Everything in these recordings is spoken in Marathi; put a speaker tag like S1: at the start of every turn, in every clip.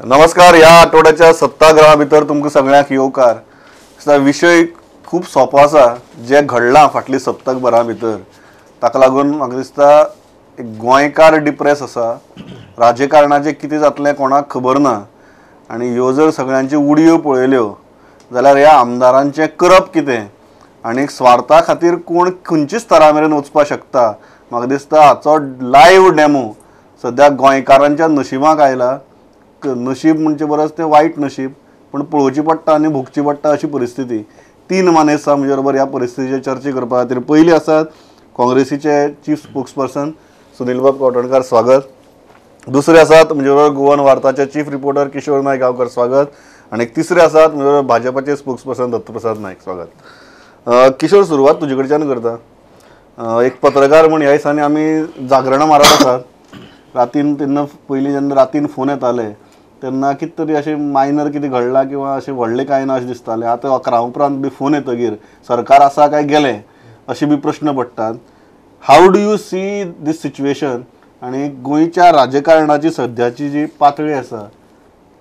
S1: नमस्कार. ह्या आठवड्याच्या सत्तागृहा भितर तुमकां सगळ्यांक येवकार. विशय खूप सोपो आसा. जे घडलां फाटली सप्तकभरा भितर ताका लागून म्हाका दिसता एक गोंयकार डिप्रेस आसा. राजकारणाचें कितें जातलें कोणाक खबर ना. आनी ह्यो जर सगळ्यांच्यो उडयो पळयल्यो जाल्यार ह्या आमदारांचें करप कितें आनी स्वार्था खातीर कोण खंयच्या स्तरा मेरेन वचपाक शकता. म्हाका दिसता हाचो लायव्ह डेमो सद्या गोंयकारांच्या नशिबाक आयला. नशीब म्हणजे परस तें वायट नशीब, पण पळोवची पडटा आनी भोगची पडटा अशी परिस्थिती. 3 मानेस्त आसा म्हजे बरोबर ह्या परिस्थितीचेर चर्चा करपा खातीर. पयलीं आसात काँग्रेसीचे चीफ स्पोक्सपर्सन सुनील बाब कोटणकार, स्वागत. दुसरे आसात म्हजे बरोबर Goan वार्ताचे chief reporter Kishore Naik Gaonkar, स्वागत. आनी तिसरे आसात म्हजे बरोबर भाजपाचे स्पोक्सपर्सन दत्तप्रसाद नायक, स्वागत. किशोर, सुरवात तुजे कडच्यान करता. एक पत्रकार म्हूण ह्या दिसांनी आमी जागरणां मारत आसात. रातीन तेन्ना पयलीं जेन्ना रातीन फोन येताले तेन्ना कितें तरी अशें मायनर कितें घडलां किंवा अशें व्हडलें कांय ना अशें दिसतालें. आतां 11 उपरांत बी फोन येतकीर सरकार आसा काय गेलें अशे बी प्रश्न पडटात. How do you see this situation आनी गोंयच्या राजकारणाची सद्याची जी पातळी आसा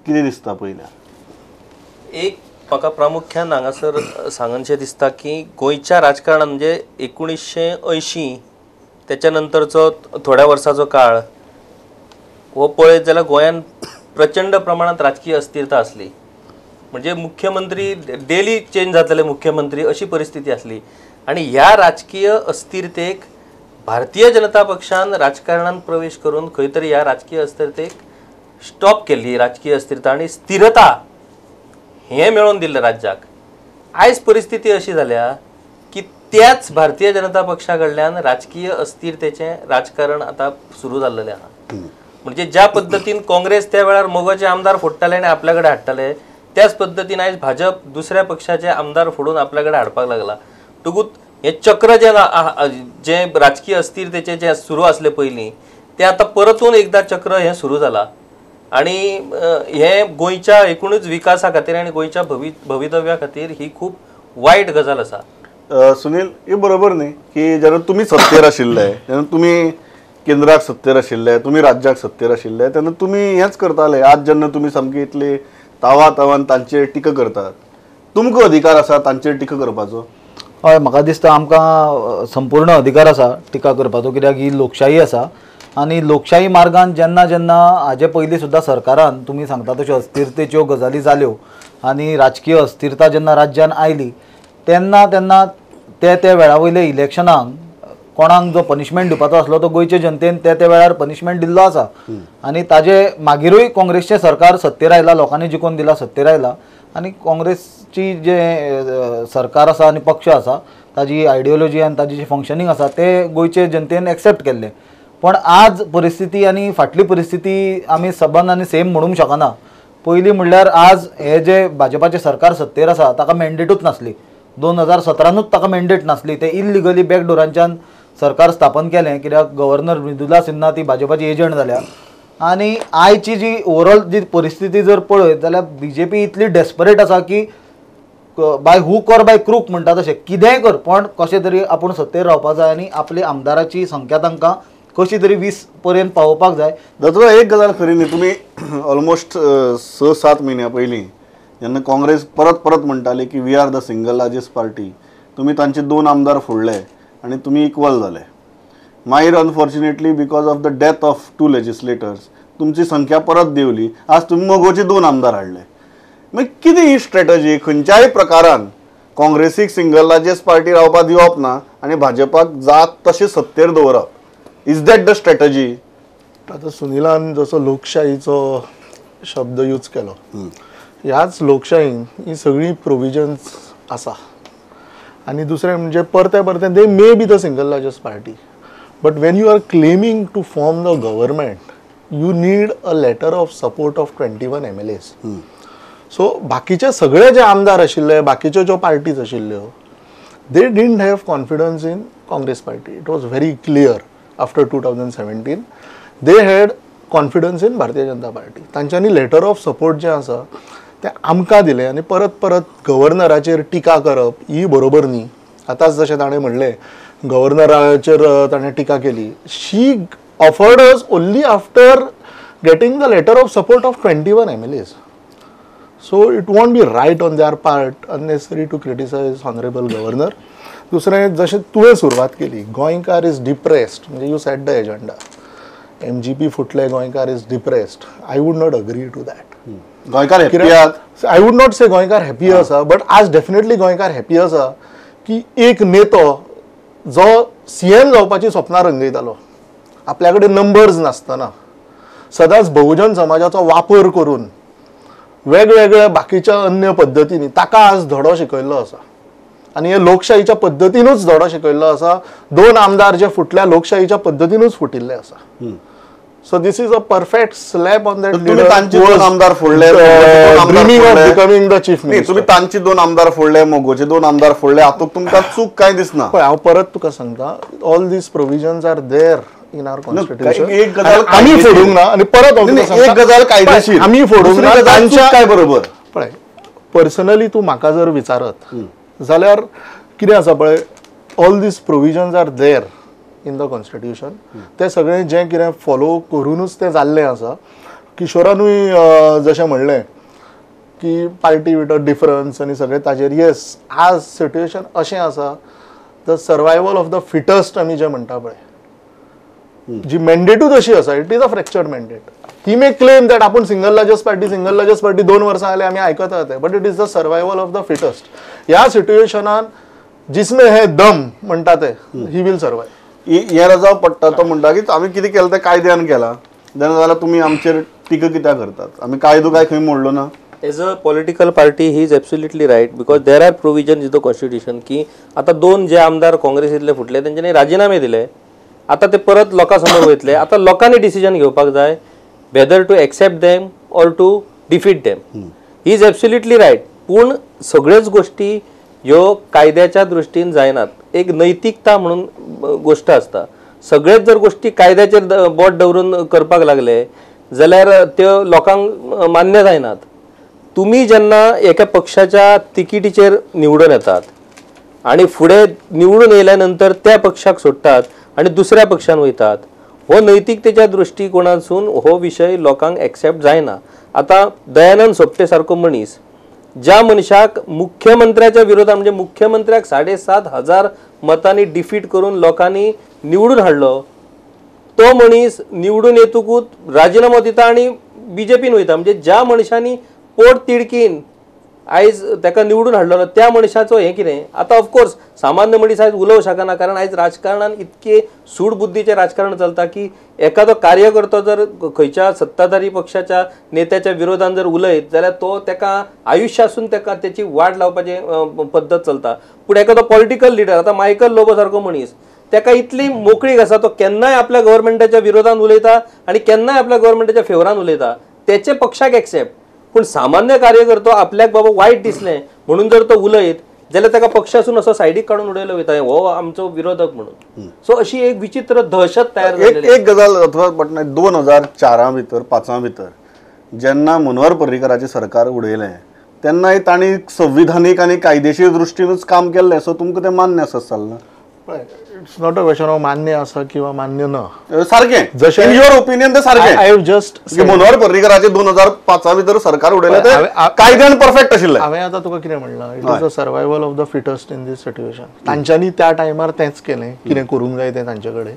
S1: कितें दिसता पयल्या?
S2: एक म्हाका प्रामुख्यान हांगासर सांगनशें दिसता की गोंयच्या राजकारणान म्हणजे 1980 त्याच्या नंतरचो थोड्या वर्साचो काळ हो पळयत जाल्यार गोंयान प्रचंड प्रमाणात राजकीय अस्थिरता असली. म्हणजे मुख्यमंत्री डेली चेंज जातले मुख्यमंत्री अशी परिस्थिती असली. आणि ह्या राजकीय अस्थिरतेक भारतीय जनता पक्षान राजकारणात प्रवेश करून खंय तरी ह्या राजकीय अस्थिरतेक स्टॉप केली. राजकीय अस्थिरता आणि स्थिरता हे मेळोवन दिल्ले राज्याक. आयज परिस्थिती अशी जाल्या की त्याच भारतीय जनता पक्षा कडल्यान राजकीय अस्थिरतेचें राजकारण आता सुरू जाल्लेलें आहा. म्हणजे ज्या पद्धतीन काँग्रेस त्या वेळार मोगाचे आमदार फोडटाले आणि आपल्याकडे हाडटाले, त्याच पद्धतीन आयज भाजप दुसऱ्या पक्षाचे आमदार फोडून आपल्याकडे हाडपाक लागला. टुकूत हे चक्र जे राजकीय अस्थिरतेचे जे सुरू असले पयलीं ते आता परतून एकदा चक्र हे सुरू जाला. आणि हे गोंयच्या एकूणच विकासा खातीर आणि गोंयच्या भवितव्या खातीर ही खूप वायट गजाल आसा.
S1: सुनील, हे बरोबर न्ही की जेन्ना तुमी सत्तेर आशिल्ले, जेन्ना तुमी केंद्राक सत्तेर आशिल्ले, तुमी राज्याक सत्तेर आशिल्ले, तेन्ना तुमी हेंच करताले. आज जेन्ना तुमी सामकी इतली तावान तांचेर टिका करतात, तुमकां अधिकार आसा तांचेर टिका करपाचो?
S3: हय, म्हाका दिसता आमकां संपूर्ण अधिकार आसा टिका करपाचो, कित्याक ही लोकशाही आसा. आनी लोकशाही मार्गान जेन्ना जेन्ना हाजे पयलीं सुद्दां सरकारान तुमी सांगता तश्यो अस्थिरतेच्यो गजाली जाल्यो आनी राजकीय अस्थिरता जेन्ना राज्यान आयली तेन्ना तेन्ना त्या वेळा वयले इलेक्शनाक कोणाक जो पनिशमेंट दिवपाचो आसलो तो गोंयचे जनतेन त्या वेळार पनिशमेंट दिल्लो आसा. आनी ताजे मागीरूय काँग्रेसचें सरकार सत्तेर आयला, लोकांनी जिखून दिला, सत्तेर आयला. आनी काँग्रेसची जे सरकार आसा आनी पक्ष आसा ताजी आयडियोलॉजी आनी ताजी जी फंक्शनींग आसा ते गोंयचे जनतेन एक्सेप्ट केल्ले. पण आज परिस्थिती आनी फाटली परिस्थिती आमी सबंद आनी सेम म्हणूंक शकना. पयलीं म्हणल्यार आज हे जे भाजपाचें सरकार सत्तेर आसा ताका मॅन्डेटूच नासली. 2017 ताका मॅन्डेट नासली. ते इल्लिगली बॅकडोरांच्यान सरकार स्थापन केलें, कित्याक गव्हर्नर मृदुला सिन्हा ती भाजपाची एजंट जाल्या. आनी आयची जी ओवरऑल जी परिस्थिती जर पळयत जाल्यार बीजेपी इतली डेस्परेट आसा की by hook or by crook म्हणटा तशें कितेंय कर पण कशें तरी आपूण सत्तेर रावपाक जाय आनी आपली आमदाराची संख्या तांकां कशी तरी 20 पर्यंत पावोवपाक जाय.
S1: दादा, एक गजाल खरी न्ही, तुमी ऑलमोस्ट 6-7 म्हयन्या पयलीं जेन्ना काँग्रेस परत म्हणटाली की we are the single largest party, तुमी तांचे 2 आमदार फोडले आनी तुमी इक्वल जाले. मागीर unfortunately because of the death of 2 legislators तुमची संख्या परत देंवली. आज तुमी मोगोचे 2 आमदार हाडले. मागीर कितें ही स्ट्रॅटजी? खंयच्याय प्रकारान काँग्रेसीक सिंगल लार्जेस्ट पार्टी रावपाक दिवप ना आनी भाजपाक जात तशें सत्तेर दवरप. Is that the strategy?
S4: आता सुनिलान जसो लोकशाहीचो शब्द यूज केलो, ह्याच लोकशाहीन ही सगळी प्रोविजन्स आसा. आनी दुसरें म्हणजे परते they may be the single largest party, but when you are claiming to form the government you need a letter of support of 21 MLAs. So बाकीचे सगळे जे आमदार आशिल्ले, बाकीच्यो ज्यो पार्टीज आशिल्ल्यो, they didn't have confidence in Congress party. It was very clear after 2017. They had confidence in Bharatiya Janata Party. तांच्यांनी लेटर ऑफ सपोर्ट जें आसा तें आमकां दिलें आनी परत गव्हर्नराचेर टिका करप ही बरोबर न्ही. आतांच जशें ताणें म्हणलें गव्हर्नराचेर ताणें टिका केली. She offered us only after getting the letter of support of 21 MLAs. So it won't be right on their part unnecessary to criticize honorable governor. दुसरें जशें तुवें सुरवात केली, गोंयकार इज डिप्रेस्ड, म्हणजे you set the agenda. MGP फुटले, गोंयकार is depressed. I would not agree to that.
S1: गोंयकार हॅपी आहात?
S4: आय वूड नॉट से गोंयकार हॅपी आसा, बट आज डेफिनेटली गोंयकार हॅपी आसा की एक नेतो जो CM जावपाची स्वप्नां रंगयतालो, आपल्या कडेन नंबर्स नासतना सदांच बहुजन समाजाचो वापर करून वेगवेगळ्या बाकीच्या अन्य पद्दतींनी ताका आज धडो शिकयल्लो आसा. आणि हे लोकशाहीच्या पद्दतीनूच धडो शिकयल्लो आसा. 2 आमदार जे फुटल्या लोकशाहीच्या पद्दतीनूच फुटिल्ले आसा. So this is a perfect slap on that.
S1: तुम्ही तांचे 2 आमदार फोडले,
S4: dreaming of becoming the chief minister.
S1: तुम्ही तांची 2 आमदार फोडले, मोगोचे 2 आमदार फोडले, हातूंत तुमकां चूक काय दिसना?
S4: पळय, हांव परत तुका सांगता, all these provisions are there in our constitution.
S1: एक गजाल
S4: आम्ही फोडूंक ना, आणि परत
S1: एक गजाल कायदेशीर,
S4: आम्ही फोडूंक ना. तांच्या
S1: काय बरोबर?
S4: पळय, पर्सनली तूं म्हाका जर विचारत जाल्यार कितें आसा पळय, all these provisions are there in the constitution. ते सगळें जें कितें फॉलो करूनच तें जाल्लें आसा. किशोरानूय जशें म्हणलें की पार्टी विथ अ डिफरन्स आनी सगळें ताजेर. येस, आज सिट्युएशन अशें आसा, the survival of the fittest आमी जें म्हणटा पळय, जी मॅन्डेटूच अशी आसा, it is a fractured mandate. He may claim that आपण सिंगल लार्जेस्ट पार्टी 2 वर्सां जाले आमी आयकता ते, but it is the survival of the fittest. ह्या सिट्युएशनान जिसमें है दम म्हणटा ते, ही विल सर्वायव.
S1: हे रजाव पडटा तो म्हणटा की आमी कितें केलें तें कायद्यान केलां, जाल्यार तुम्ही आमचेर टिका कित्याक करतात? आमी कायदो काय खंय मोडलो ना?
S2: As a political party he is absolutely right, because there are provision in the constitution की आता 2 जे आमदार काँग्रेसीतले फुटले तेंच्यांनी राजीनामे दिले. आता ते परत लोकांसमोर वयतले. आता लोकांनी डिसिजन घेवपाक जाय whether to accept them or to defeat them. He is absolutely right. पूण सगळ्योच गोष्टी ह्यो कायद्याच्या दृश्टीन जायनात. एक नैतिकता म्हणून गोष्ट आसता. सगळेच जर गोष्टी कायद्याचेर बोट दवरून करपाक लागले जाल्यार त्यो लोकांक मान्य जायनात. तुम्ही जेन्ना एका पक्षाच्या तिकिटीचेर निवडून येतात आणि फुडें निवडून येयल्या नंतर त्या पक्षाक सोडटात आणि दुसऱ्या पक्षान वयतात, हो नैतिकतेच्या दृष्टिकोनासून हो विशय लोकांक एक्सेप्ट जायना. आता दयानंद सोपटे सारको मनीस, ज्या मनशाक मुख्यमंत्र्याच्या विरोधात म्हणजे मुख्यमंत्र्याक 7,500 मतांनी डिफीट करून लोकांनी निवडून हाडलो, तो मनीस निवडून येतकूच राजीनामो दिता आणि BJPन वयता. म्हणजे ज्या मनशांनी पोट तिडकीन आयज ताका निवडून हाडलो त्या मनशाचो हें कितें? आता ऑफकोर्स सामान्य मनीस आयज उलोवंक शकना, कारण आयज राजकारणान इतके सूड बुद्धीचें राजकारण चलता की एखादो कार्यकर्तो जर खंयच्या सत्ताधारी पक्षाच्या नेत्याच्या विरोधान जर उलयत जाल्यार तो ताका आयुश्यासून ताका त्याची वाट लावपाची पद्दत चलता. पूण एखादो पॉलिटिकल लिडर, आता मायकल लोबो सारको मनीस, ताका इतली मोकळीक आसा, तो केन्नाय आपल्या गव्हर्मेंटाच्या विरोधान उलयता आणि केन्नाय आपल्या गव्हर्मेंटाच्या फेवरान उलयता. त्याचे पक्षाक एक्सेप्ट. पूण सामान्य कार्यकर्तो आपल्याक बाबा वायट दिसलें म्हणून जर तो उलयत जाल्यार ताका पक्षासून असो सायडीक काडून उडयलो वयता, हो आमचो विरोधक म्हणून. सो अशी एक विचित्र दहशत तयार जाली.
S1: एक गजाल अथवा पटनायक 2004 भितर 5 भितर जेन्ना मनोहर पर्रीकराचें सरकार उडयलें तेन्नाय तांणी संविधानीक आनी कायदेशीर दृश्टीनूच काम केल्लें. सो तुमकां तें मान्य आसत चलना?
S4: It's not a question of मान्य आसा किंवा मान्य ना.
S1: सारकें,
S4: जशें
S1: इन युअर ओपिनियन तें सारकें.
S4: आय हॅव जस्ट
S1: मनोहर पर्रीकराचें 2005 भितर सरकार उडयलें तें कायद्यान परफेक्ट आशिल्लें.
S4: हांवें आतां तुका कितें म्हणलां, it is a survival of the fittest in this situation. तांच्यांनी त्या टायमार तेंच केलें, कितें करूंक जाय तें तांचे कडेन.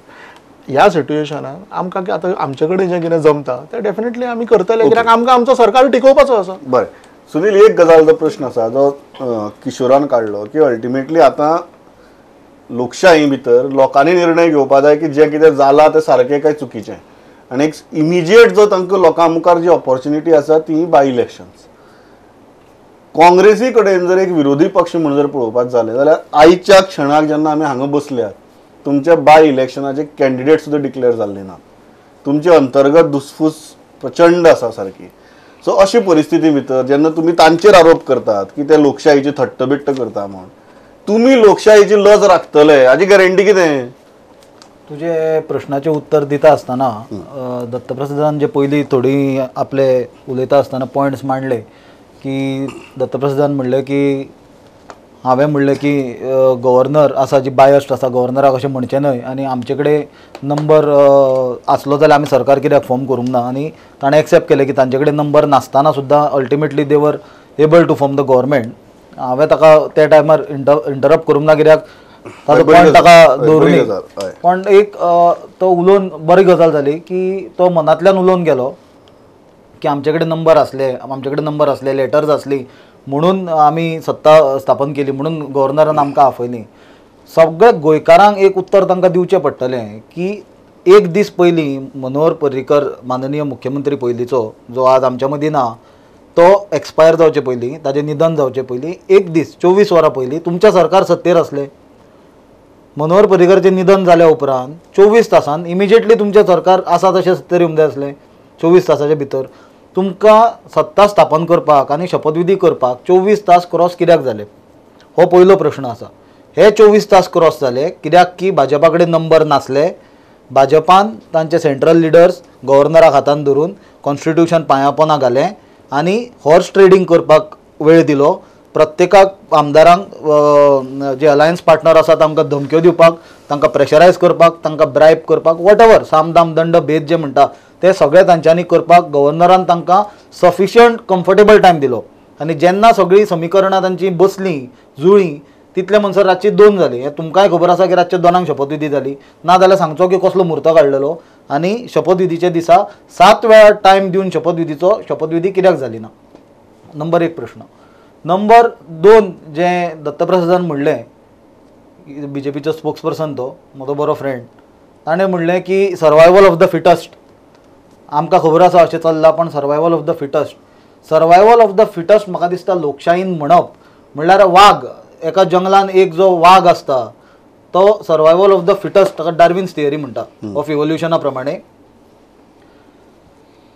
S4: ह्या सिट्युएशनान आमकां आतां आमचे कडेन जें कितें जमता तें डेफिनेटली आमी करतले, कित्याक आमकां आमचो सरकार टिकोवपाचो आसा.
S1: बरें सुनील, एक गजाल प्रश्न आसा जो किशोरान काडलो की अल्टिमेटली आतां लोकशाही भितर लोकांनी निर्णय घेवपा जाय की जें कितें जालां तें सारकें काय चुकीचें. आनी एक इमिजिएट जो तांकां लोकां मुखार जी ऑपॉर्च्युनिटी आसा ती बाय इलेक्शन्स. काँग्रेसी कडेन जर एक विरोधी पक्ष म्हणून जर पळोवपाक जालें जाल्यार आयच्या क्षणाक जेन्ना आमी हांगा बसल्यात तुमच्या बाय इलेक्शनाचे कॅन्डिडेट सुद्दां डिक्लेअर जाल्ले ना. तुमची अंतर्गत दुसफूस प्रचंड आसा सारकी. सो अशी परिस्थिती भितर जेन्ना तुमी तांचेर आरोप करतात की ते लोकशाहीची थट्टबिट्ट करता म्हणून, तुम्ही लोकशाहीची लज राखतले हाची गॅरंटी कितें?
S3: तुझे प्रश्नाचे उत्तर दिता आसतना दत्तप्रसादान जे पयलीं थोडी आपले उलयता आसतना पॉयंट्स मांडले की दत्तप्रसादान म्हणलें की हांवें म्हणलें की गव्हर्नर आसा जी बायस्ड आसा गव्हर्नराक अशें म्हणचें न्हय आनी आमचे कडेन नंबर आसलो जाल्यार आमी सरकार कित्याक फॉर्म करूंक ना आनी ताणें एक्सेप्ट केलें की तांचे कडेन नंबर नासतना सुद्दां ultimately they were able to form the government. हांवें ताका त्या टायमार इंटरप्ट करूंक ना कित्याक ताजो पॉयंट ताका दवरूंदी. पण एक तो उलोवन बरी गजाल जाली की तो मनांतल्यान उलोवन गेलो की आमचे कडेन नंबर आसले लेटर्स आसली म्हणून आमी सत्ता स्थापन केली म्हणून गव्हर्नरान आमकां आफयली. सगळ्या गोंयकारांक एक उत्तर तांकां दिवचें पडटलें की एक दीस पयलीं मनोहर पर्रीकर माननीय मुख्यमंत्री पयलींचो जो आज आमच्या मदीं ना तो एक्सपायर जावचे पयलीं ताजें निधन जावचे पयलीं एक दीस 24 वरां पयलीं तुमचें सरकार सत्तेर आसलें. मनोहर पर्रीकरचें निधन जाल्या उपरांत 24 तासान इमिजिएटली तुमचें सरकार आसा तशें सत्तेर येवंक जाय आसलें. 24 तासाच्या भितर तुमकां सत्ता स्थापन करपाक आनी शपथविधी करपाक 24 तास क्रॉस कित्याक जाले हो पयलो प्रश्न आसा. हे 24 तास क्रॉस जाले कित्याक की भाजपा कडेन नंबर नासले. भाजपान तांचे सेंट्रल लिडर्स गव्हर्नराक हातान धरून कॉन्स्टिट्यूशन पांया पोंदा घालें आनी हॉर्स ट्रेडींग करपाक वेळ दिलो. प्रत्येकाक आमदारांक जे अलायन्स पार्टनर आसा तांकां धमक्यो दिवपाक तांकां प्रेशरायज करपाक तांकां ब्रायब करपाक वॉट एवर साम दाम दंड भेद जे म्हणटा ते सगळे तांच्यांनी करपाक गव्हर्नरान तांकां सफिशियंट कम्फर्टेबल टायम दिलो. आनी जेन्ना सगळीं समीकरणां तांची बसलीं जुळ्ळीं तितले म्हणसर रातची 2 जाली. हें तुमकांय खबर आसा की रातचे 2 शपथविधी जाली ना जाल्यार सांगचो की कसलो मुहूर्त काडलेलो आनी शपथविधीच्या दिसा 7 वेळा टायम दिवन शपथविधी कित्याक जाली ना. नंबर 1 प्रश्न. नंबर 2 जें दत्तप्रसादान म्हणलें BJPचो स्पोक्सपर्सन तो म्हजो बरो फ्रेंड ताणें म्हणलें की सर्वायवल ऑफ द फिटस्ट. आमकां खबर आसा अशें चल्लां पण सर्वायवल ऑफ द फिटस्ट म्हाका दिसता लोकशायेन म्हणप म्हणल्यार वाग एका जंगलान एक जो वाग आसता तो सर्वायवल ऑफ द फिटस्ट ताका डार्विन्स थियरी म्हणटा ऑफ इवोल्युशना प्रमाणे.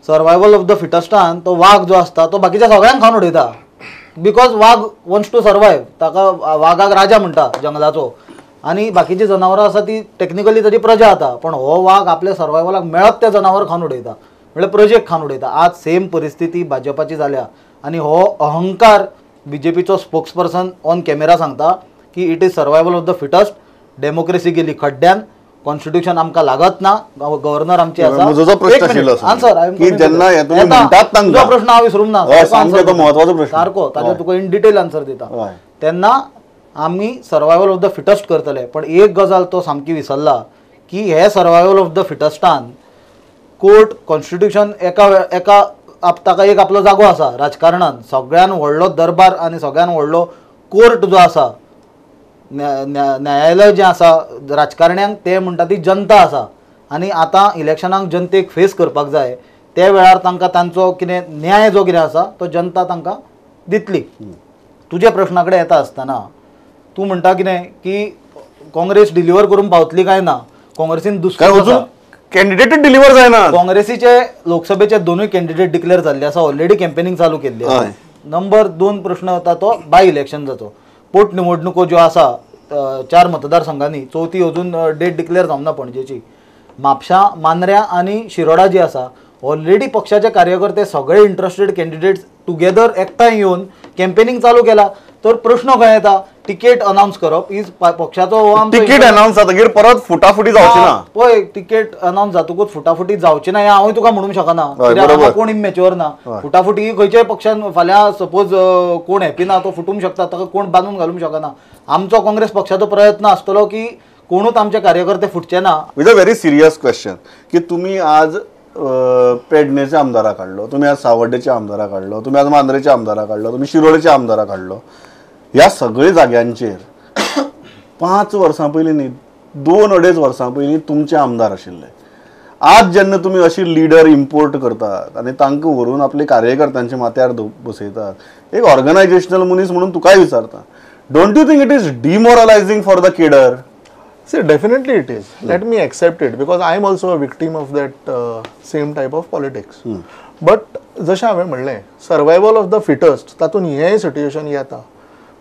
S3: सर्वायवल ऑफ द फिटस्टान तो वाग जो आसता तो बाकीच्या सगळ्यांक खावन उडयता बिकॉज वाग वॉन्ट्स टू सर्वायव. ताका वागाक राजा म्हणटा जंगलाचो आनी बाकीची जनावरां आसा ती टेक्निकली ताची प्रजा जाता पण हो वाग आपल्या सर्वायवलाक मेळत ते जनावर खावन उडयता म्हणल्यार प्रजेक खावन उडयता. आज सेम परिस्थिती भाजपाची जाल्या आनी हो अहंकार BJPचो स्पोक्सपर्सन ऑन कॅमेरा सांगता की it is survival of the fittest. Democracy गेली खड्ड्यान. कॉन्स्टिट्यूशन आमकां लागत ना. गव्हर्नर आमचे आसा. आन्सर तुजो प्रश्न हांव विसरूंक ना सारको ताजेर तुका इन डिटेल आन्सर दिता. तेन्ना आमी सर्वायवल ऑफ द फिटस्ट करतले पण एक गजाल तो सामकी विसरला की हे सर्वायवल ऑफ द फिटस्टान कोर्ट कॉन्स्टिट्यूशन एका ताका एक आपलो जागो आसा राजकारणान. सगळ्यान व्हडलो दरबार आनी सगळ्यान व्हडलो कोर्ट जो आसा न्यायालय जें आसा राजकारण्यांक ते म्हणटा ती जनता आसा आनी आतां इलेक्शनाक जनतेक फेस करपाक जाय त्या वेळार तांकां तांचो कितें न्याय जो कितें आसा तो जनता तांकां दितली. तुज्या प्रश्ना कडेन येता आसतना तूं म्हणटा कितें की काँग्रेस डिलिव्हर करून पावतली काय ना. काँग्रेसीन दुसरो
S1: कॅन्डिडेट डिलिव्हर जायना.
S3: काँग्रेसीचे लोकसभेचे 2 कॅन्डिडेट डिक्लेअर जाल्ले आसा ऑलरेडी कॅम्पेनिंग चालू केल्ली. नंबर 2 प्रश्न होता तो बाय इलेक्शनचो. पोटनिवडणुको ज्यो आसा 4 मतदारसंघांनी चवथी अजून डेट डिक्लेअर जावंक ना पणजेची. म्हापशा मांद्र्या आनी शिरोडा जी आसा ऑलरेडी पक्षाचे कार्यकर्ते सगळे इंटरेस्टेड कॅन्डिडेट्स टुगेदर एकठांय येवन कॅम्पेनिंग चालू केला. तर प्रश्न काय येता तिकेट अनाउन्स करप इज पक्षाचो
S1: तिकेट अनाउन्स जातकीर परत फुटाफुटी जावची ना.
S3: पळय तिकेट अनाउन्स जातकूच फुटाफुटी जावची ना हें हांवूय तुका म्हणूंक शकना. कोण इमॅच्युअर ना. फुटाफुटी खंयच्याय पक्षान फाल्यां सपोज कोण हॅपी ना तो फुटूंक शकता ताका कोण बांदून घालूंक शकना. आमचो काँग्रेस पक्षाचो प्रयत्न आसतलो की कोणूच आमचे कार्यकर्ते फुटचे ना.
S1: With a very serious question की तुम्ही आज पेडणेचे आमदारा काढलो, तुम्ही आज सावर्डेचे आमदारा काढलो, तुम्ही आज मांद्रेचे आमदारा काढलो, तुम्ही शिरोडेचे आमदारा काढलो. ह्या सगळ्या जाग्यांचेर 5 वर्सां पयलीं न्ही 2-2.5 वर्सां पयलीं तुमचे आमदार आशिल्ले. आज जेन्ना तुम्ही अशी लिडर इम्पोर्ट करतात आनी तांकां व्हरून आपल्या कार्यकर्त्यांच्या माथ्यार बसयतात एक ऑर्गनायजेशनल मनीस म्हणून तुकाय विचारता don't you think it is demoralising for the cadre?
S4: See, definitely it is. Let me accept it because I am also a victim of that same type of politics. But जशें हांवें म्हणलें सर्वायवल ऑफ द फिटस्ट तातूंत हें सिट्युएशन येता.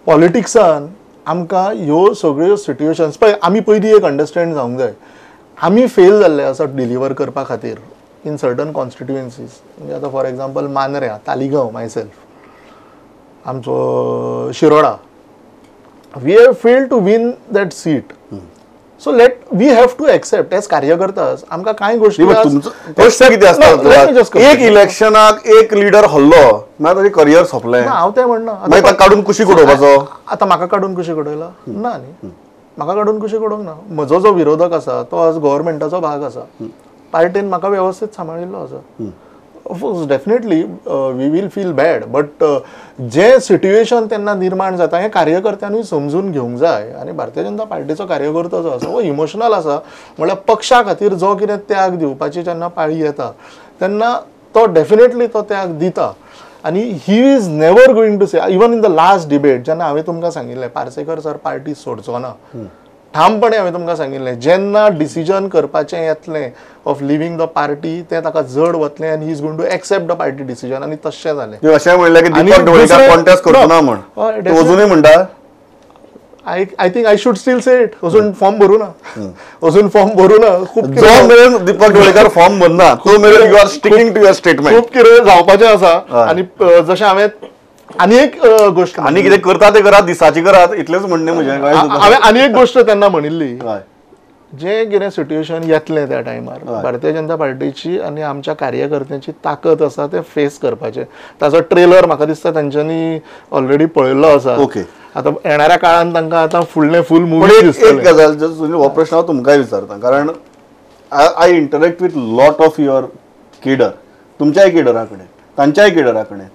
S4: पॉलिटिक्सान आमकां ह्यो सगळ्यो सिट्युएशन्स पळय आमी पयलीं एक अंडरस्टँड जावंक जाय. आमी फेल जाल्ले आसा डिलिव्हर करपा खातीर इन सर्टन कॉन्स्टिट्युएन्सीज. म्हणजे आतां फॉर एग्जाम्पल मांद्र्या, तालिगांव, मायसेल्फ, आमचो Shiroda, we have failed to win that seat. So we have to accept as कार्यकर्तास आमकां कांय गोष्टी
S1: प्रश्न कितें आसता एक इलेक्शनाक एक लिडर हल्लो मागीर ताचें करियर सोंपलें.
S4: हांव तें म्हणना
S1: मागीर ताका काडून कुशी उडोवपाचो.
S4: आतां म्हाका काडून कुशी उडयला ना न्ही, म्हाका काडून कुशी उडोवंक ना. म्हजो जो विरोधक आसा तो आज गव्हर्मेंटाचो भाग आसा, पार्टीन म्हाका वेवस्थीत सांबाळिल्लो आसा. Of course definitely we will feel bad, but जे सिट्युएशन तेन्ना निर्माण जाता हें कार्यकर्त्यांनी समजून घेवंक जाय. आनी भारतीय जनता पार्टीचो कार्यकर्तो जो आसा हो इमोशनल आसा. म्हळ्यार पक्षा खातीर जो कितें त्याग दिवपाची जेन्ना पाळी येता तेन्ना तो डेफिनेटली तो त्याग दिता. आनी he is never going to say, even in the last debate जेन्ना हांवें तुमकां सांगिल्लें पार्सेकर सर पार्टी सोडचो ना, ठामपणे हांवें तुमकां सांगिल्लें जेन्ना डिसिजन करपाचें येतलें ऑफ लिव्हिंग द पार्टी तें ताका जड वतलें आनी he is going to accept the party decision. आनी तशें जालें.
S1: अशें म्हणलें की दीपक ढवळीकर कॉन्टेस्ट करचो ना म्हण, तो अजुनूय म्हणटा.
S4: I think I should steel say it. अजून फॉर्म भरू ना, अजून फॉर्म भरू ना. खूब
S1: जो मेरेन दीपक ढवळीकर फॉर्म भरना तो मेरेन you are sticking to your statement.
S4: खूब कितें जावपाचें आसा. आनी जशें हांवें आनी एक गोश्ट
S1: आनी कितें करता तें करात, दिसाची करात, इतलेंच म्हणणें म्हजें.
S4: हांवें आनी एक गोश्ट तेन्ना म्हणिल्ली, जे कितें सिट्युएशन येतलें त्या टायमार भारतीय जनता पार्टीची आनी आमच्या कार्यकर्त्यांची ताकद आसा तें फेस करपाचें. ताचो ट्रेलर म्हाका दिसता तांच्यांनी ऑलरेडी पळयल्लो आसा.
S1: ओके.
S4: आतां येणाऱ्या काळान तांकां आतां फुडलें फूल मुवी
S1: एक
S4: दिसतलें.
S1: गजाल हो प्रश्न हांव तुमकांय विचारता, कारण I interact with lot of your cadre, तुमच्याय केडरा कडेन तांच्याय केडरा कडेन.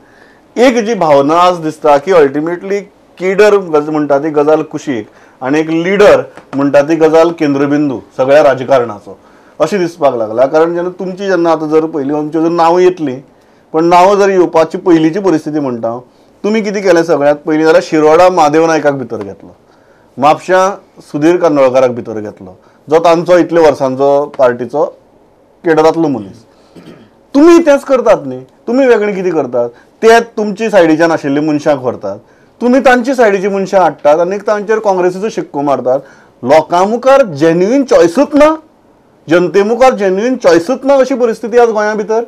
S1: एक जी भावना आज दिसता की अल्टिमेटली केडर म्हणटा ती गजाल कुशीक आनी एक लिडर म्हणटा ती गजाल केंद्रबिंदू सगळ्या राजकारणाचो अशें दिसपाक लागला. कारण जेन्ना तुमची जेन्ना आतां जर पयलीं आमची अजून नांवां येतलीं, पण नांवां जर येवपाची पयलींची परिस्थिती म्हणटा, तुमी कितें केलें सगळ्यांत पयलीं जाल्यार शिरोडा महादेव नायकाक भितर घेतलो, म्हापश्यां सुधीर कांदोळकाराक भितर घेतलो, जो तांचो इतल्या वर्सांचो पार्टीचो केडरांतलो मनीस. तुमी तेंच करतात न्ही, तुमी वेगळीं कितें करतात, ते तुमची सायडीच्यान आशिल्ली मनशांक व्हरतात, तुमी तांची सायडीची मनशां हाडटात आनी तांचेर काँग्रेसीचो शिक्को मारतात. लोकां मुखार जेन्युइन चॉयसूच ना, जनते मुखार जेन्युइन चॉयसूच ना अशी परिस्थिती आज गोंया भितर.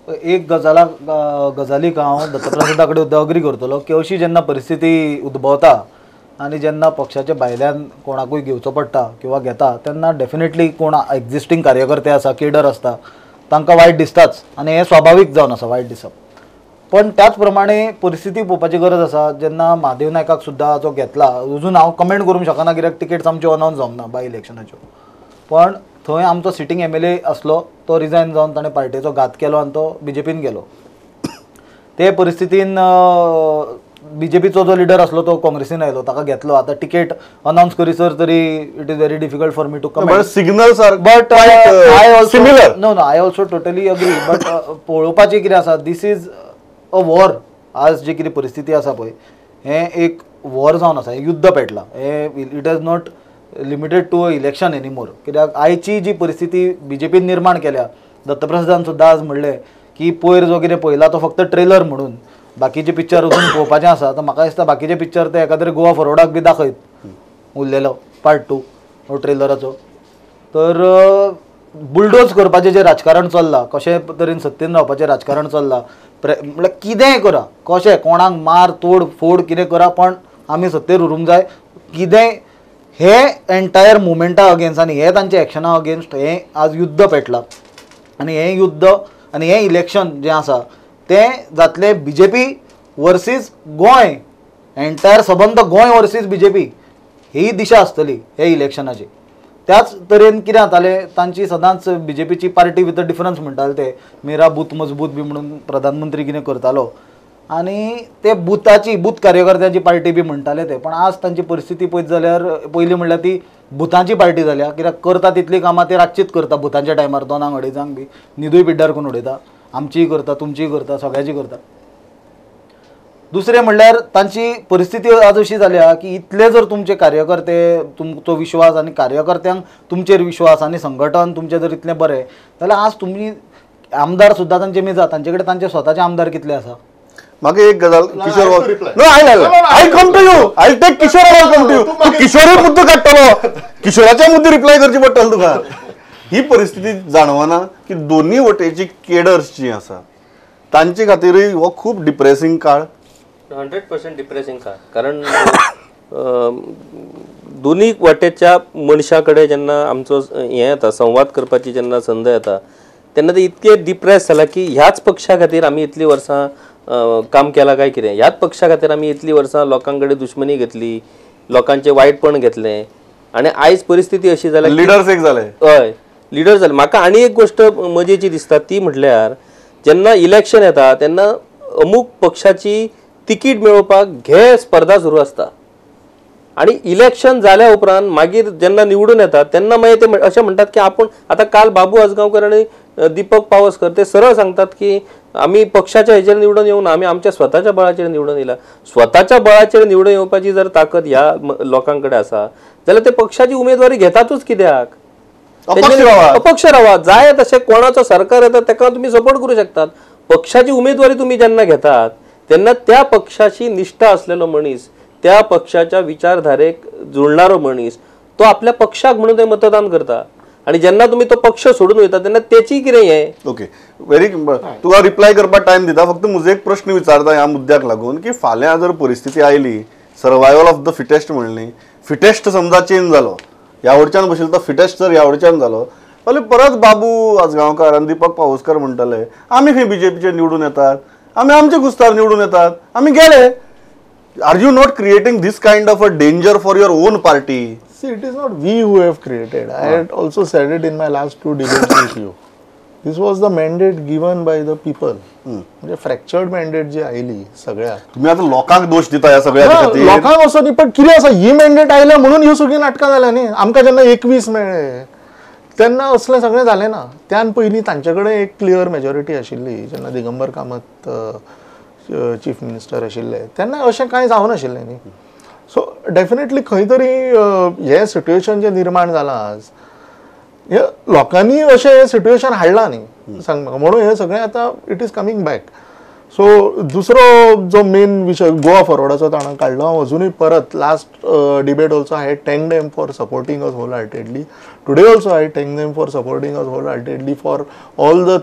S3: एक गजालीक हांव दत्तप्रसादा कडेन अग्री करतलो की अशी जेन्ना परिस्थिती उद्भवता आनी जेन्ना पक्षाच्या भायल्यान कोणाकूय घेवचो पडटा किंवा घेता तेन्ना डेफिनेटली कोण एक्झिस्टींग कार्यकर्ते आसा, केडर आसता, तांकां वायट दिसताच आनी हें स्वाभावीक जावन आसा वायट दिसप. पण त्याच प्रमाणे परिस्थिती पळोवपाची गरज आसा. जेन्ना महादेव नायकाक सुद्दां जो घेतला, अजून हांव कमेंट करूंक शकना कित्याक टिकेट्स आमच्यो अनावन्स जावंक ना बाय इलेक्शनाच्यो, पण थंय आमचो सिटींग MLA आसलो, तो रिजायन जावन ताणें पार्टीचो घात केलो आनी तो BJPन गेलो. ते परिस्थितीन BJPचो जो लिडर आसलो तो काँग्रेसीन आयलो, ताका घेतलो. आतां टिकेट अनावन्स करीसर तरी it is very difficult for me to comment.
S1: Signals are
S3: but I also
S1: similar.
S3: No I also totally agree. But पळोवपाचें कितें आसा, दीस इज अ वॉर. आज जी कितें परिस्थिती आसा पळय हें एक वॉर जावन आसा, युद्ध पेटलां. हें it is not limited to a election anymore. कित्याक आयची जी परिस्थिती BJPन निर्माण केल्या, दत्तप्रसादान सुद्दां आज म्हणलें की पयर जो कितें पळयला तो फक्त ट्रेलर म्हणून, बाकीचे पिक्चर अजून पळोवपाचें आसा. तर म्हाका दिसता बाकीचे पिक्चर ते एका तरी गोवा फॉरवर्डाक बी दाखयत उरलेलो पार्ट 2 हो ट्रेलराचो. तर बुलडोज करपाचें जें राजकारण चल्लां, कशे तरेन सत्तेन रावपाचें राजकारण चल्लां, म्हळ्यार कितेंय करा, कशें कोणाक मार तोड फोड कितें करा, पण आमी सत्तेर उरूंक जाय. कितेंय हे एंटायर मुवमेंटा अगेन्स्ट आनी हे तांच्या एक्शना अगेन्स्ट हें आज युद्ध पेटलां. आनी हें युद्ध आनी हें इलेक्शन जें आसा तें जातलें BJP वर्सीस गोंय, एंटायर सबंद गोंय वर्सीस BJP ही दिशा आसतली हे इलेक्शनाची. त्याच तरेन कितें जातालें, तांची सदांच BJPची पार्टी विथ अ डिफरन्स म्हणटाले ते मेरा बूथ मजबूत बी म्हणून प्रधानमंत्री कितें करतालो आनी ते बूथ कार्यकर्त्यांची पार्टी बी म्हणटाले ते. पण आज तांची परिस्थिती पळयत जाल्यार पयलीं म्हणल्यार ती बुथांची पार्टी जाल्या. कित्याक करता तितली कामां ती रातचीच करता बुथांच्या टायमार 2-2:30 बी न्हिदूय पिड्ड्यार करून उडयता. आमचीय करता, तुमचीय करता, सगळ्याची करता. दुसरें म्हणल्यार तांची परिस्थिती आज अशी जाल्या की इतले जर तुमचे कार्यकर्ते, तुमचो विश्वास आनी कार्यकर्त्यांक तुमचेर विश्वास आनी संघटन तुमचें जर इतलें बरें जाल्यार आज तुमी आमदार सुद्दां तांचे मेजा, तांचे कडेन तांचे स्वताचे आमदार कितले आसा.
S1: म्हाका एक गजाल Kishore I come to you, I take Kishore, I come to you. तू किशोरूय मुद्दो काडटलो, किशोराच्या मुद्दे रिप्लाय करची पडटलें तुका. ही परिस्थिती जाणवना की दोन्ही वटेची केडर्स जी आसा तांचे खातीरूय हो खूब डिप्रेसिंग काळ.
S2: 100% डिप्रेसिंग काळ. कारण दोन्ही वाटेच्या मनशाकडे जेन्ना आमचो हें येता संवाद करपाची जेन्ना संद येता तेन्ना ते इतके डिप्रेस जाला की ह्याच पक्षा खातीर आमी इतलीं वर्सां काम केलां काय कितें, ह्याच पक्षा खातीर आमी इतलीं वर्सां लोकां कडेन दुश्मनी घेतली, लोकांचें वायटपण घेतलें आनी आयज परिस्थिती अशी जाल्या
S1: लिडर्स एक जाले.
S2: हय लिडर जाले. म्हाका आनी एक गोश्ट मजेची दिसता ती म्हटल्यार जेन्ना इलेक्शन येता तेन्ना अमूक पक्षाची तिकीट मेळोवपाक घे स्पर्धा सुरू आसता आणि इलेक्शन जाल्या उपरांत मागीर जेन्ना निवडून येतात तेन्ना मागीर ते अशें म्हणटात की आपण आता काल बाबू आजगांवकर आणि दीपक पावसकर ते सरळ सांगतात की आम्ही पक्षाच्या हेचेर निवडून येवना, आम्ही आमच्या स्वताच्या बळाचेर निवडून येयला. स्वताच्या बळाचेर निवडून येवपाची जर ताकद ह्या लोकांकडे आसा जाल्यार ते पक्षाची उमेदवारी घेतातूच कित्याक? अपक्ष रावा. जाय तशें कोणाचो सरकार येता ताका तुम्ही सपोर्ट करू शकतात. पक्षाची उमेदवारी तुम्ही जेन्ना घेतात तेन्ना त्या पक्षाची निष्ठा असलेलो मनीस, त्या पक्षाच्या विचारधारेक जुळणारो मनीस तो आपल्या पक्षाक म्हणून ते मतदान करता आणि जेन्ना तुम्ही तो पक्ष सोडून वयता तेन्ना तेची कितें हें.
S1: ओके व्हेरी तुका रिप्लाय करपाक टायम दिता. फक्त म्हजो एक प्रश्न विचारता ह्या मुद्द्याक लागून की फाल्यां जर परिस्थिती oily survival of the fittest म्हणली, फिटेस्ट समजा चेंज जालो, ह्या वटच्यान बशिल्लो तो फिटेस्ट जर ह्या वटच्यान जालो जाल्यार परत बाबू आजगांवकर आनी दीपक पावसकर म्हणटले आमी खंय बीजेपीचे निवडून येतात, आमी आमचे गुस्तार निवडून येतात, आमी गेले. Are you not creating this kind of a danger for your own party?
S4: See, it is not we who have created. I had also said it in my last 2 debates with you. This was the mandate given by the people. म्हणजे फ्रॅक्चर्ड मॅन्डेट जी आयली सगळ्या.
S1: तुम्ही आता लोकांक दोष दिता ह्या सगळ्या खातीर.
S4: लोकांक असो न्ही पण कितें आसा ही मॅन्डेट आयल्या म्हणून ह्यो सगळीं नाटकां जाल्या न्ही. आमकां जेन्ना 21 मेळ्ळे तेन्ना असलें सगळें जालें ना. त्यान पयलीं तांचे कडेन एक क्लियर मेजॉरिटी आशिल्ली जेन्ना दिगंबर कामत चीफ मिनिस्टर आशिल्ले तेन्ना अशें कांय जावं नाशिल्लें न्ही. सो डेफिनेटली खंय तरी हें सिट्युएशन जें निर्माण जालां आज हे लोकांनी अशें सिट्युएशन हाडलां न्ही सांग म्हाका. म्हणून हें सगळें आतां it is coming back. So दुसरो जो मेन विशय गोवा फॉरवर्डाचो ताणें काडलो, हांव अजुनूय परत last debate also I thank them for supporting us wholeheartedly. Today also I thank them for supporting us wholeheartedly for all the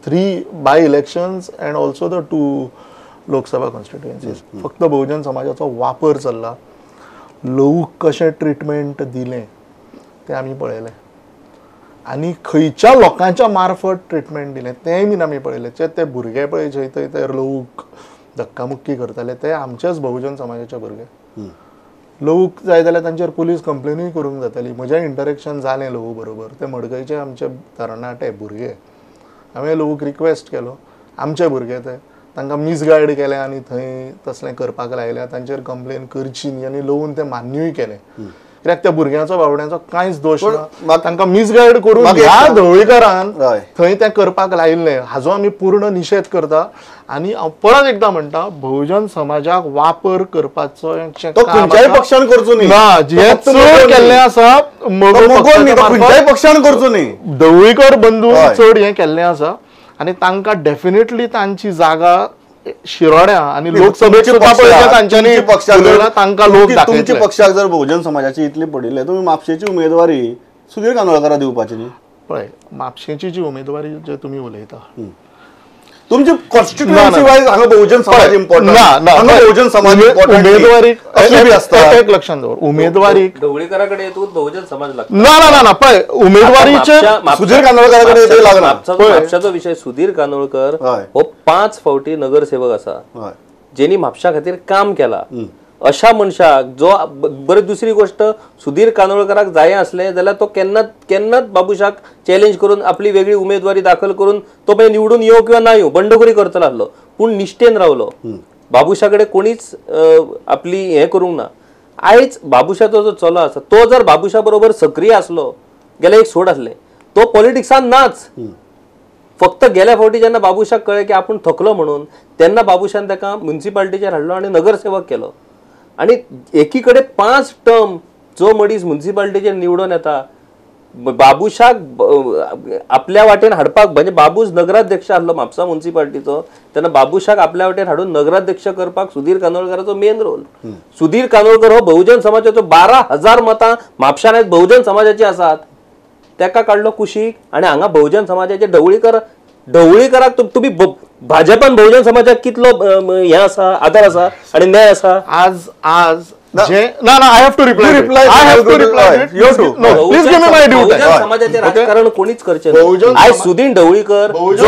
S4: 3 by elections and also the 2 Lok Sabha constituencies. फक्त बहुजन समाजाचो वापर चल्ला. लोक कशें ट्रिटमेंट दिलें तें आमी पळयलें आनी खंयच्या लोकांच्या मार्फत ट्रिटमेंट दिलें तेंय बीन आमी पळयलें. ते भुरगे पळय थंय ते लोक धक्कामुक्की करताले ते आमचेच बहुजन समाजाचे भुरगे. लोक जाय जाल्यार तांचेर पुलीस कंप्लेनूय करूंक जाताली. म्हजें इंटरेक्शन जालें लोक बरोबर. ते मडकयचे आमचे तरणाटे भुरगे. हांवें लोक रिक्वेस्ट केलो आमचे भुरगे ते तांकां मिसगायड केलें आनी थंय तसलें करपाक लायल्या. तांचेर कंप्लेन करची न्ही आनी लोवन तें मान्यूय केलें. कित्याक त्या भुरग्यांचो बावड्यांचो कांयच दोश ना. तांकां मिसगायड करून ह्या ढवळीकारान थंय तें करपाक लायिल्लें हाजो आमी पूर्ण निशेध करता. आनी हांव परत एकदां म्हणटा बहुजन समाजाक वापर करपाचो
S1: खंयच्याय पक्षान करचो न्ही.
S4: जे चड केल्लें आसा
S1: खंयच्याय पक्षान करचो न्ही.
S4: ढवळीकर बंधू चड हें केल्लें आसा आनी तांकां डेफिनेटली तांची जागा शिरोड्या आणि लोकसभेची तांकां लोक
S1: तुमच्या पक्षाक जर बहुजन समाजाची इतली पडिल्ले तुम्ही म्हापशेची उमेदवारी सुधीर कांदोळकराक दिवपाची न्ही.
S4: पळय म्हापशेची जी उमेदवारी जे तुमी उलयता
S1: तुमची कॉन्स्टिट्युएन्सी वायज हांगा बहुजन समाज इम्पॉर्टंट ना. बहुजन समाज
S4: उमेदवारी एक लक्षात दवर उमेदवारी
S2: ढवळीकराकडे येतो बहुजन समाज लागतो.
S4: ना पळय उमेदवारीचे
S1: सुधीर कांदोळकराकडे येतो लागना.
S2: म्हापशाचो विषय सुधीर कांदोळकर हो 5 फावटी नगरसेवक आसा जेनी म्हापशा खातीर काम केला. अशा मनशाक जो बरी दुसरी गोष्ट सुधीर कांदोळकराक जाय आसलें जाल्यार तो केन्नाच बाबूशाक चॅलेंज करून आपली वेगळी उमेदवारी दाखल करून तो मागीर निवडून येवं किंवा ना येवं बंडखोरी करतलो आसलो पूण निश्ठेन रावलो. बाबूशा कडेन कोणीच आपली हें करूंक ना. आयज बाबूशाचो जो चलो आसा तो जर बाबूशा बरोबर सक्रीय आसलो गेल्या एक सोड आसलें तो पॉलिटिक्सान नाच. फक्त गेल्या फावटी जेन्ना बाबूशाक कळ्ळें की आपूण थकलो म्हणून तेन्ना बाबूशान ताका म्युन्सिपाल्टीचेर हाडलो आनी नगरसेवक केलो. आणि एकीकडे 5 टर्म जो मनीस म्युन्सिपाल्टीचेर निवडून येता बाबूशाक आपल्या वाटेन हाडपाक म्हणजे बाबूज नगराध्यक्ष आसलो म्हापसा म्युन्सिपाल्टीचो तेन्ना बाबूशाक आपल्या वाटेन हाडून नगराध्यक्ष करपाक सुधीर कांदोळकराचो मेन रोल. सुधीर कांदोळकर हो बहुजन समाजाचो 12,000 मतां म्हापशान बहुजन समाजाची आसात तेका काडलो कुशीक आनी हांगा बहुजन समाजाचे ढवळीकराक तुम्ही भाजपान बहुजन समाजाक कितलो हें आसा आदार आसा आनी न्याय आसा.
S4: आज जे ना I have to reply please give me my due time.
S2: समाजाचे राजकारण कोणीच करचे
S4: बहुजन
S2: नाही. आज सुदीन ढवळीकर जो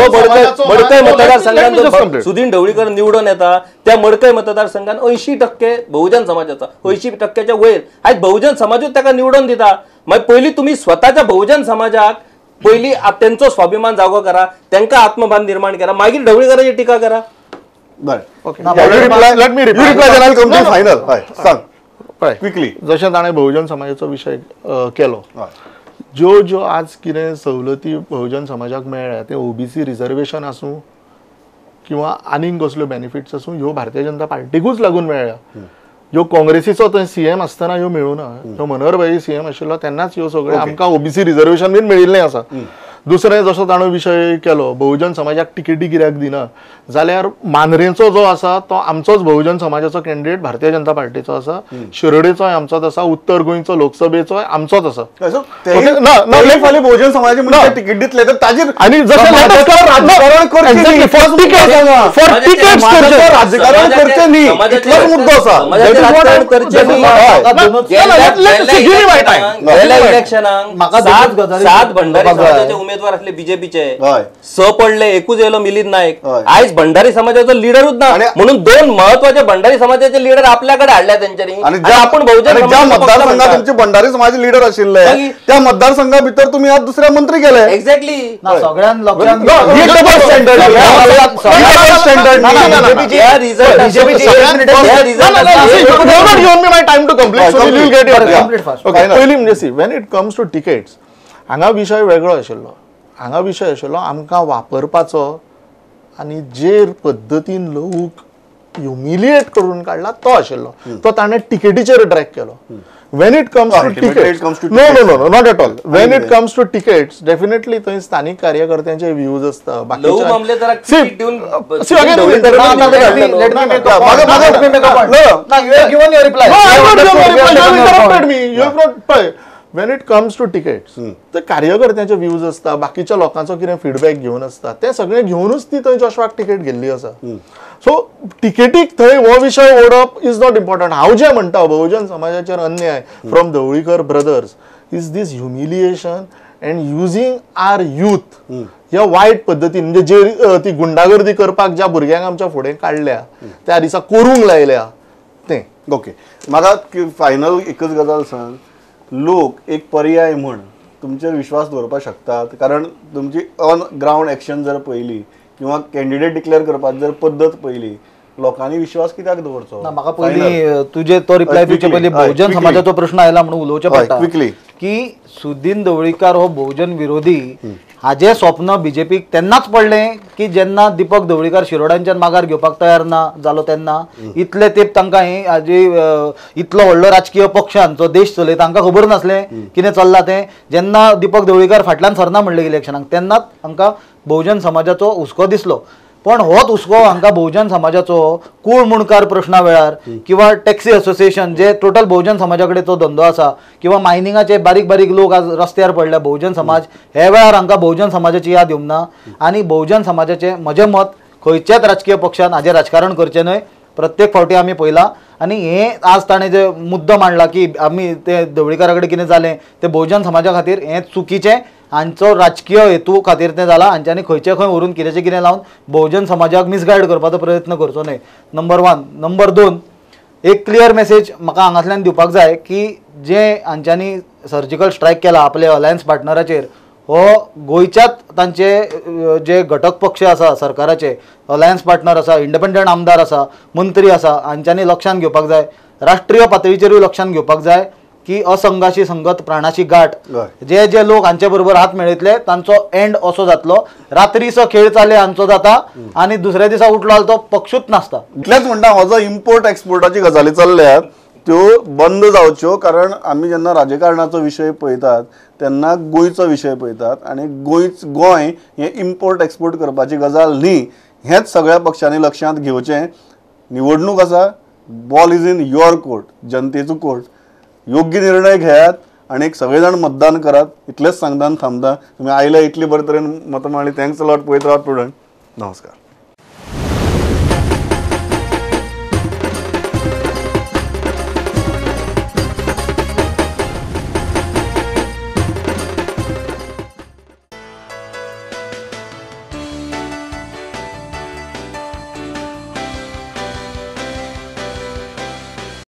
S2: मडकई मतदारसंघात सुदीन ढवळीकर निवडून येता त्या मडकई मतदारसंघात 80% बहुजन समाजाचा 80%च्या वयर आज बहुजन समाजूच त्याला निवडून दिता. मग पहिली तुम्ही स्वतःच्या बहुजन समाजाक पहिली त्यांचा स्वाभिमान जागो करा, त्यांना आत्मभान निर्माण करा, मागीर ढवळीकरांची टीका करा.
S1: क्विकली
S4: जशें ताणें बहुजन समाजाचो विशय केलो, ज्यो ज्यो आज कितें सवलती बहुजन समाजाक मेळ्ळ्या ते ओबीसी रिजर्वेशन आसूं किंवा आनीक कसल्यो बेनिफिट्स आसूं ह्यो भारतीय जनता पार्टीकूच लागून मेळ्ळ्या. ह्यो काँग्रेसीचो थंय सीएम आसतना ह्यो मेळूना. ह्यो मनोहर भाई सीएम आशिल्लो तेन्नाच ह्यो सगळे आमकां ओबीसी रिजर्वेशन बीन मेळिल्लें आसा. दुसरें जसो ताणें विशय केलो बहुजन समाजाक टिकेटी कित्याक दिना, जाल्यार मांद्रेचो जो आसा तो आमचोच बहुजन समाजाचो कॅन्डिडेट भारतीय जनता पार्टीचो आसा, शिरोडेचोय आमचोच आसा, उत्तर गोंयचो लोकसभेचोय आमचोच आसा.
S1: बहुजन समाजाची तिकीट दितले तर ताजेर
S4: आनी जशें
S1: राजकारण करचे न्ही इतलोच मुद्दो आसा.
S2: सात भंडारी समाजाचे उमेदवार असले बीजेपीचे स पडले, एकूच येलो मिलिंद नायक. आज भंडारी समाजाचा लीडरच ना, म्हणून 2 महत्वाचे भंडारी समाजाचे लीडर आपल्याकडे हाडल्या त्यांच्यानी. आपण बहुजन
S1: ज्या मतदारसंघात तुमचे भंडारी समाजाचे लीडर आशिल्ले त्या मतदारसंघा भितर तुम्ही आज दुसऱ्या मंत्री केले.
S2: एक्झॅक्टली
S3: सगळ्यान
S4: पयली म्हणजे see when it comes to tickets हांगा विशय वेगळो आशिल्लो. हांगा विशय आशिल्लो आमकां वापरपाचो आनी जे पद्दतीन लोक ह्युमिलिएट करून काडला तो आशिल्लो. तो ताणें टिकेटीचेर ट्रॅक केलो. when it comes to tickets, no, not at all. When it comes to tickets, definitely थंय स्थानिक कार्यकर्त्यांचे व्ह्यूज असता. When it comes to tickets तर कार्यकर्त्यांचे व्ह्यूज असता, बाकीच्या लोकांचो कितें फीडबॅक घेवन असता, ते सगळे घेवनूच ती थंय जॉशवाक टिकेट गेल्ली आसा. सो टिकेटीक थंय हो विशय ओडप इज नॉट इम्पॉर्टंट. हांव जे म्हणटा बहुजन समाजाचेर अन्याय from Dhavalikar brothers is this humiliation and using our youth ह्या वायट पद्दतीन, म्हणजे जे ती गुंडागर्दी करपाक ज्या भुरग्यांक आमच्या फुडें काडल्या त्या दिसा करूंक लायल्या ते.
S1: ओके, म्हाका फायनल एकच गजाल सांग, लोक एक पर्याय म्हण तुमचेर विश्वास दवरपाक शकतात, कारण तुमची ऑन ग्राउंड एक्शन जर पळयली किंवा कॅन्डिडेट डिक्लेअर करपाची जर पद्दत पळयली, लोकांनी विश्वास कित्याक दवरचो?
S3: म्हाका पयली तुजे तो रिप्लाय दिवचे पयली बहुजन समाजाचो प्रश्न आयला म्हणून उलोवचें पडटा की सुदीन ढवळीकर हो बहुजन विरोधी हाजे स्वप्न बीजेपीक तेन्नाच पडलें की जेन्ना दीपक ढवळीकर शिरोड्यांच्यान माघार घेवपाक तयार ना जालो तेन्ना. इतले तेंप तांकां ही हाजी इतलो व्हडलो राजकीय पक्षान जो देश चलयता तांकां खबर नासलें कितें चल्लां तें. जेन्ना दीपक ढवळीकर फाटल्यान सरना म्हणलें इलेक्शनाक तेन्नाच हांकां बहुजन समाजाचो हुस्को दिसलो. पण होच हुस्को हांकां बहुजन समाजाचो कूळ मुणकार प्रश्ना वेळार किंवा टॅक्सी असोसिएशन जे टोटल बहुजन समाजा कडेन तो धंदो आसा किंवा मायनिंगाचे बारीक बारीक लोक आज रस्त्यार पडल्या बहुजन समाज, हे वेळार हांकां बहुजन समाजाची याद येवंक ना. आनी बहुजन समाजाचें म्हजें मत खंयच्याच राजकीय पक्षान हाजें राजकारण करचें न्हय. प्रत्येक फावटी आमी पळयलां आनी हे आज ताणें जे मुद्दो मांडला की आमी ते ढवळीकारा कडेन कितें जालें ते बहुजन समाजा खातीर हें चुकीचें, हांचो राजकीय हेतू खातीर तें जाला. हांच्यांनी खंयचे खंय व्हरून कितेंचें कितें लावन बहुजन समाजाक मिसगायड करपाचो प्रयत्न करचो न्हय. नंबर 1. नंबर 2, एक क्लियर मेसेज म्हाका हांगांतल्यान दिवपाक जाय की जे हांच्यांनी सर्जिकल स्ट्रायक केला आपल्या अलायन्स पार्टनराचेर, हो गोंयच्याच तांचे जे घटक पक्ष आसा सरकाराचे, अलायन्स पार्टनर आसा, इंडिपेंडंट आमदार आसा, मंत्री आसा, हांच्यांनी लक्षांत घेवपाक जाय. राष्ट्रीय पातळीचेरूय लक्षांत घेवपाक जाय की असंघाशी संगत प्राणाची गाठ, जे जे लोक हांचे बरोबर हात मेळयतले तांचो एंड असो जातलो. रात्रीचो खेळ चाले हांचो जाता आनी दुसऱ्या दिसा उठलो जाल्यार तो पक्षूच नासता.
S1: इतलेंच म्हणटा, हो जो इम्पोर्ट एक्सपोर्टाची गजाली चल्ल्यात त्यो बंद जावच्यो, कारण आमी जेन्ना राजकारणाचो विशय पळयतात तेन्ना गोंयचो विशय पळयतात आनी गोंय हें इम्पोर्ट एक्सपोर्ट करपाची गजाल न्ही, हेंच सगळ्या पक्षांनी लक्षांत घेवचें. निवडणूक आसा, ball is in your court, जनतेचो कोर्ट. योग्य निर्णय घेयात आणि सगळे जाण मतदान करात. इतलेंच सांगतान थांबता. तुम्ही आयले इतली बरे तरेन मतां मांडली. Thanks a lot. पळयत रावात प्रुडंट. नमस्कार.